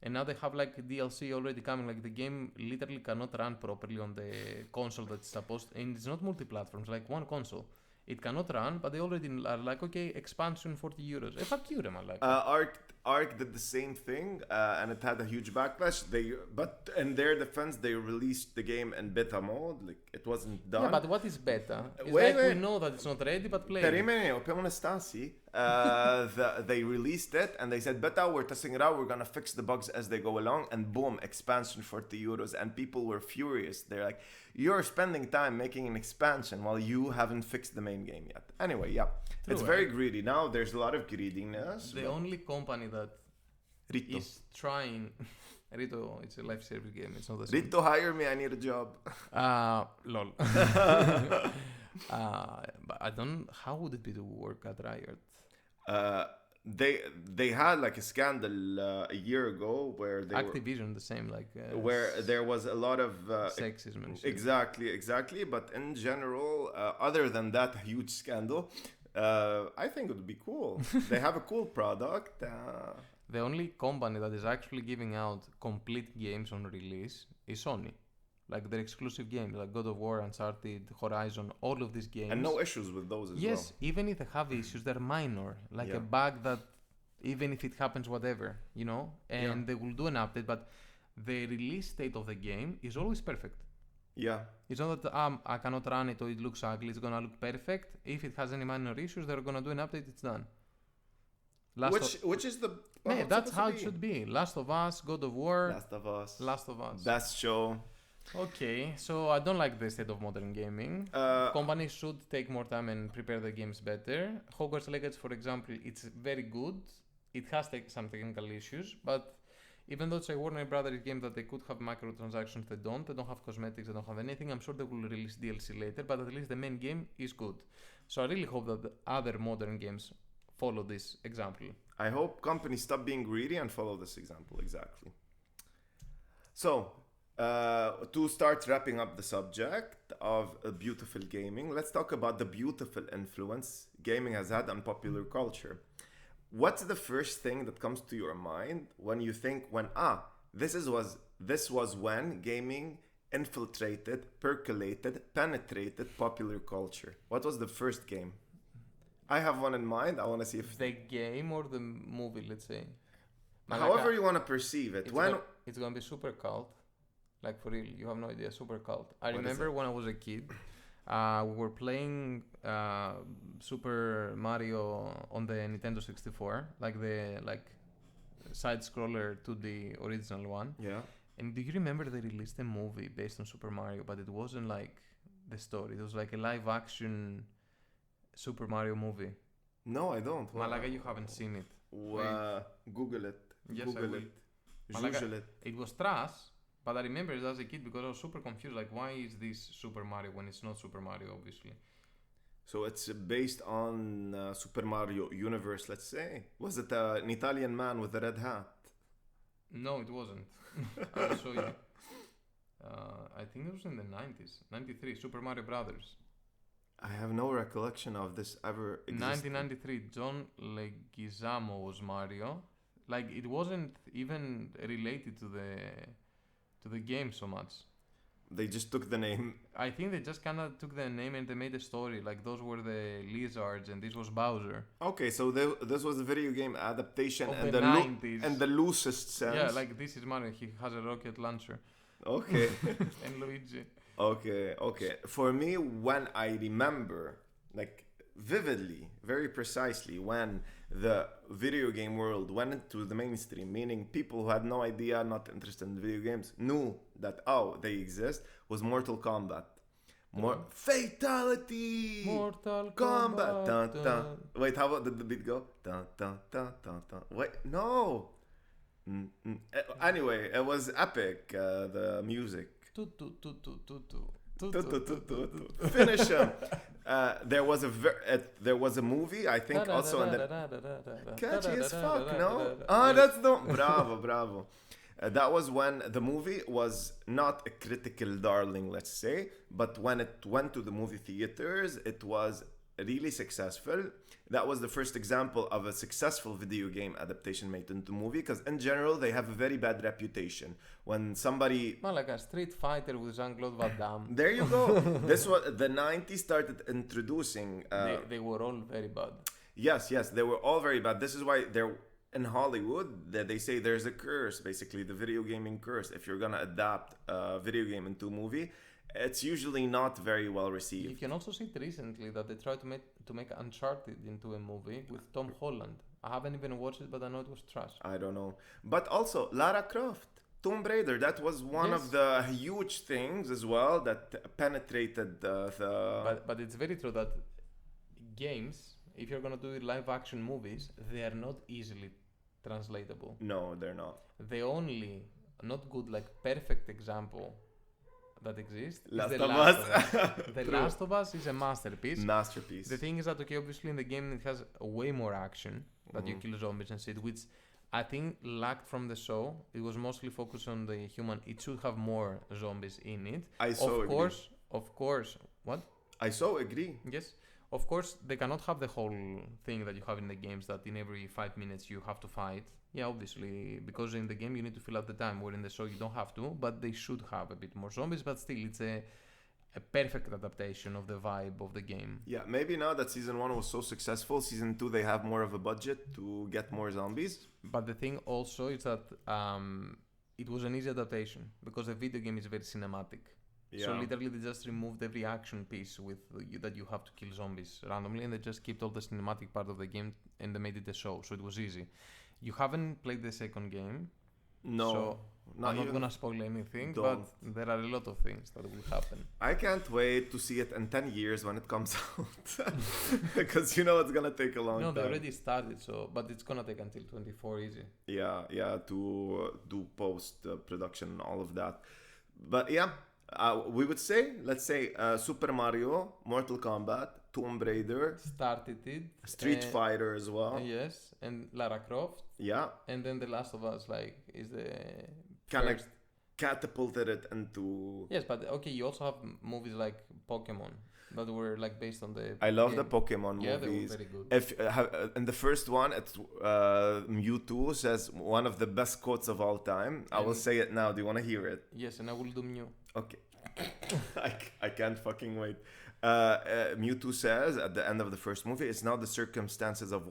S3: And now they have like DLC already coming. Like the game literally cannot run properly on the console that's supposed. And it's not multi-platform. It's like one console. It cannot run, but they already are like, okay, expansion 40 euros. Fuck you, like.
S2: Arc did the same thing, and it had a huge backlash. But in their defense, they released the game in beta mode. Like it wasn't done.
S3: Yeah, but what is beta? It's
S2: Wait,
S3: like
S2: wait.
S3: we know that it's not ready, but play.
S2: Perimene, they released it and they said beta, we're testing it out, we're gonna fix the bugs as they go along, and boom, expansion 40 euros, and people were furious. They're like, you're spending time making an expansion while you haven't fixed the main game yet. Anyway, yeah,
S3: True,
S2: it's very greedy now. There's a lot of greediness.
S3: The only company that
S2: Rito.
S3: is trying. Rito, it's a lifesaver game. It's not the same.
S2: Rito, hire me. I need a job.
S3: Lol. But I don't. How would it be to work at Riot?
S2: They had like a scandal a year ago where they
S3: Activision, the same, like
S2: where there was a lot of
S3: sexism and shit.
S2: Exactly. But in general, other than that huge scandal, I think it would be cool. They have a cool product.
S3: The only company that is actually giving out complete games on release is Sony. Like their exclusive games, like God of War, Uncharted, Horizon, all of these games.
S2: And no issues with those as well.
S3: Yes, even if they have issues, they're minor. Like a bug that, even if it happens, whatever, you know? And they will do an update, but the release date of the game is always perfect.
S2: Yeah.
S3: It's not that I cannot run it or it looks ugly, it's gonna look perfect. If it has any minor issues, they're gonna do an update, it's done.
S2: Which is the...
S3: that's how it should be. Last of Us, God of War.
S2: Last of Us. Best show.
S3: Okay, so I don't like the state of modern gaming. Companies should take more time and prepare the games better. Hogwarts Legacy, for example, it's very good. It has some technical issues, but even though it's a Warner Brothers game that they could have microtransactions, they don't have cosmetics, they don't have anything. I'm sure they will release DLC later, but at least the main game is good. So I really hope that the other modern games follow this example.
S2: I hope companies stop being greedy and follow this example, exactly. So, to start wrapping up the subject of beautiful gaming, let's talk about the beautiful influence gaming has had on popular culture. What's the first thing that comes to your mind when you think this was when gaming infiltrated, percolated, penetrated popular culture? What was the first game? I have one in mind. I want to see if
S3: the game or the movie, let's say.
S2: However you want to perceive it.
S3: It's gonna be super cult. Like for real, you have no idea. Super cult. I remember when I was a kid, we were playing Super Mario on the Nintendo 64, like the side scroller 2D original one.
S2: Yeah.
S3: And do you remember they released a movie based on Super Mario, but it wasn't like the story. It was like a live action Super Mario movie.
S2: No, I don't.
S3: Malaga, you haven't seen it.
S2: Google it.
S3: Yes,
S2: Google
S3: I
S2: it.
S3: Malaga,
S2: Google it.
S3: It was trash, but I remember it as a kid because I was super confused. Like, why is this Super Mario when it's not Super Mario, obviously?
S2: So it's based on Super Mario universe, let's say. Was it an Italian man with a red hat?
S3: No, it wasn't. I'll show you. I think it was in the 90s. 93, Super Mario Brothers.
S2: I have no recollection of this ever existing.
S3: 1993, John Leguizamo was Mario. Like, it wasn't even related to the game so much.
S2: They just took the name.
S3: I think they just kind of took the name and they made a story. Like, those were the lizards and this was Bowser.
S2: Okay, so this was a video game adaptation
S3: of
S2: and
S3: the 90s.
S2: And the loosest sense.
S3: Yeah, like, this is Mario. He has a rocket launcher.
S2: Okay.
S3: And Luigi.
S2: Okay. For me, when I remember, like, vividly, very precisely, when the video game world went into the mainstream, meaning people who had no idea, not interested in video games, knew that, they exist, was Mortal Kombat. Fatality!
S3: Mortal
S2: Kombat! Dun,
S3: Kombat.
S2: dun. Wait, how about the beat go? Dun, dun, dun, dun, dun. Wait, no! Anyway, it was epic, the music. Finish him. There was a movie, I think, also in the catchy as fuck. No, that's the bravo. That was when the movie was not a critical darling, let's say, but when it went to the movie theaters, it was really successful. That was the first example of a successful video game adaptation made into movie, because in general they have a very bad reputation. When somebody
S3: like a Street Fighter with Jean-Claude Van Damme.
S2: there you go. This was the 90s started introducing
S3: they were all very bad.
S2: Yes, they were all very bad. This is why they're in Hollywood that they say there's a curse, basically the video gaming curse. If you're gonna adapt a video game into a movie, it's usually not very well received.
S3: You can also see it recently that they tried to make Uncharted into a movie with Tom Holland. I haven't even watched it, but I know it was trash.
S2: I don't know. But also Lara Croft, Tomb Raider, that was one of the huge things as well that penetrated the...
S3: But it's very true that games, if you're gonna do live action movies, they are not easily translatable.
S2: No, they're not.
S3: The only not good, like perfect example that exists
S2: Last
S3: is
S2: of
S3: The
S2: Us.
S3: Last of Us. The Last of Us is a masterpiece.
S2: Masterpiece.
S3: The thing is that, okay, obviously in the game it has way more action, that you kill zombies and shit, which I think lacked from the show. It was mostly focused on the human. It should have more zombies in it. Of course. What?
S2: I so agree.
S3: Yes. Of course, they cannot have the whole thing that you have in the games, that in every 5 minutes you have to fight. Yeah, obviously, because in the game you need to fill out the time, where in the show you don't have to, but they should have a bit more zombies, but still, it's a perfect adaptation of the vibe of the game.
S2: Yeah, maybe now that season 1 was so successful, season 2 they have more of a budget to get more zombies.
S3: But the thing also is that it was an easy adaptation, because the video game is very cinematic.
S2: Yeah.
S3: So literally they just removed every action piece with that you have to kill zombies randomly, and they just kept all the cinematic part of the game and they made it a show, so it was easy. You haven't played the second game.
S2: No,
S3: so I'm not gonna spoil anything, but there are a lot of things that will happen.
S2: I can't wait to see it in 10 years when it comes out. Because you know it's gonna take a long time.
S3: No, they already started, but it's gonna take until 24 easy.
S2: Yeah, to do post-production and all of that. But yeah, we would say, let's say Super Mario, Mortal Kombat, Tomb Raider,
S3: started it,
S2: Street Fighter as well.
S3: Yes, and Lara Croft.
S2: Yeah.
S3: And then The Last of Us, is the
S2: kind of catapulted it into...
S3: Yes, but okay, you also have movies like Pokemon that were based on the...
S2: I love the Pokemon movies.
S3: Yeah, they were very good.
S2: If in the first one, it's Mewtwo says one of the best quotes of all time. I will say it now. Do you want to hear it?
S3: Yes, and I will do Mew.
S2: Okay. I can't fucking wait. Mewtwo says at the end of the first movie, it's not the circumstances of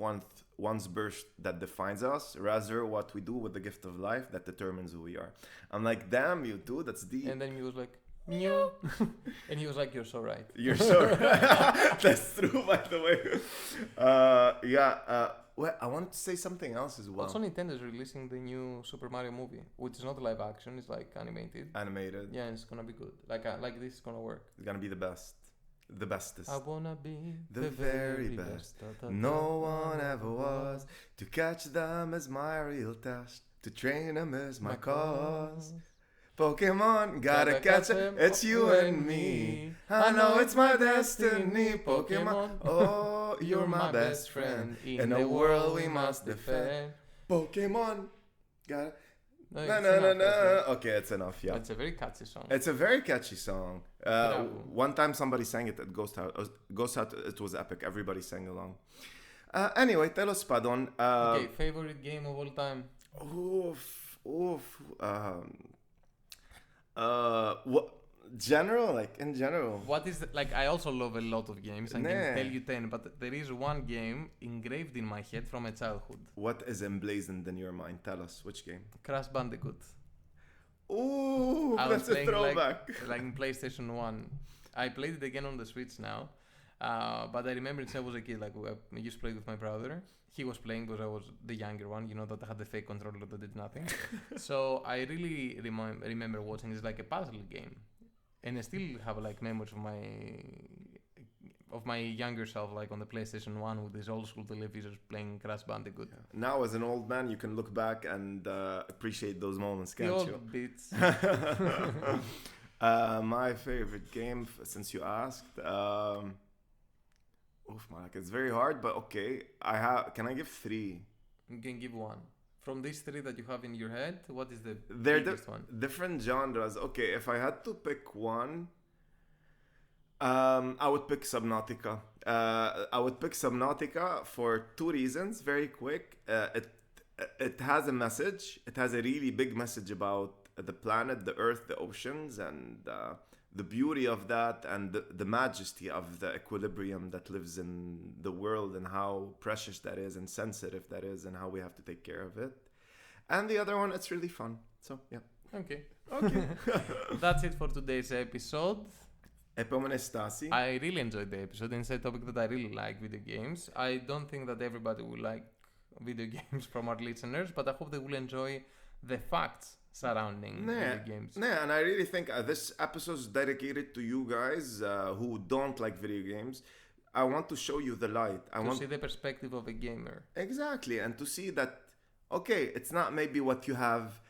S2: one's birth that defines us, rather what we do with the gift of life that determines who we are. I'm like, damn, Mewtwo, that's deep.
S3: And then Mew was like, Mew. And he was like, you're so right.
S2: You're so right. That's true, by the way. Well, I want to say something else as well.
S3: Also, Nintendo is releasing the new Super Mario movie, which is not live action, it's animated.
S2: Animated.
S3: Yeah, and it's gonna be good. Like this is gonna work.
S2: It's gonna be the best. The bestest.
S3: I wanna be
S2: the very best. No one ever was. To catch them is my real test. To train them is my cause. Pokemon, gotta catch them. It's you and me. I know it's my destiny. Pokemon, oh, you're my best friend. In a world we must defend. Pokemon, gotta... No. Okay, it's enough. Yeah,
S3: it's a very catchy song.
S2: It's a very catchy song. One time somebody sang it at Ghost House. It was epic. Everybody sang along. Anyway, tell us, Padon.
S3: Okay, favorite game of all time.
S2: What general? In general.
S3: What is I also love a lot of games. I can tell you 10, but there is one game engraved in my head from my childhood.
S2: What is emblazoned in your mind? Tell us which game.
S3: Crash Bandicoot.
S2: Ooh, that's a throwback.
S3: Like in PlayStation 1. I played it again on the Switch now. But I remember since I was a kid, I used to play with my brother. He was playing because I was the younger one, that I had the fake controller that did nothing. So I really remember watching this like a puzzle game. And I still have memories of my younger self, on the PlayStation 1 with these old school televisors playing Crash Bandicoot.
S2: Yeah. Now, as an old man, you can look back and appreciate those moments, can't you?
S3: Old bits.
S2: My favorite game, since you asked, oof, Malak, it's very hard, but okay. Can I give three?
S3: You can give one. From these three that you have in your head, what is the
S2: They're
S3: biggest one?
S2: different genres. Okay, if I had to pick one, I would pick Subnautica. I would pick Subnautica for two reasons. Very quick. It has a message. It has a really big message about the planet, the Earth, the oceans, and the beauty of that, and the majesty of the equilibrium that lives in the world, and how precious that is, and sensitive that is, and how we have to take care of it. And the other one, it's really fun. So yeah.
S3: Okay.
S2: Okay.
S3: That's it for today's episode.
S2: Epomene Stasi.
S3: I really enjoyed the episode. It's a topic that I really like, video games. I don't think that everybody will like video games from our listeners, but I hope they will enjoy the facts surrounding video games.
S2: Yeah, and I really think this episode is dedicated to you guys who don't like video games. I want to show you the light. I want
S3: to see the perspective of a gamer.
S2: Exactly, and to see that, okay, it's not maybe what you have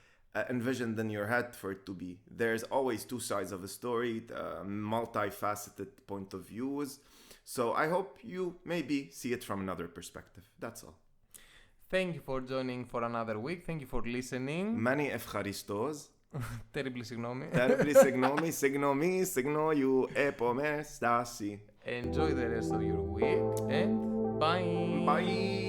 S2: envisioned in your head for it to be. There's always two sides of a story, multifaceted point of views. So I hope you maybe see it from another perspective. That's all.
S3: Thank you for joining for another week. Thank you for listening.
S2: Many ευχαριστώς.
S3: Terribly signomi.
S2: Terribly signomi, signomi, signo you, epome, stasi.
S3: Enjoy the rest of your week and bye.
S2: Bye.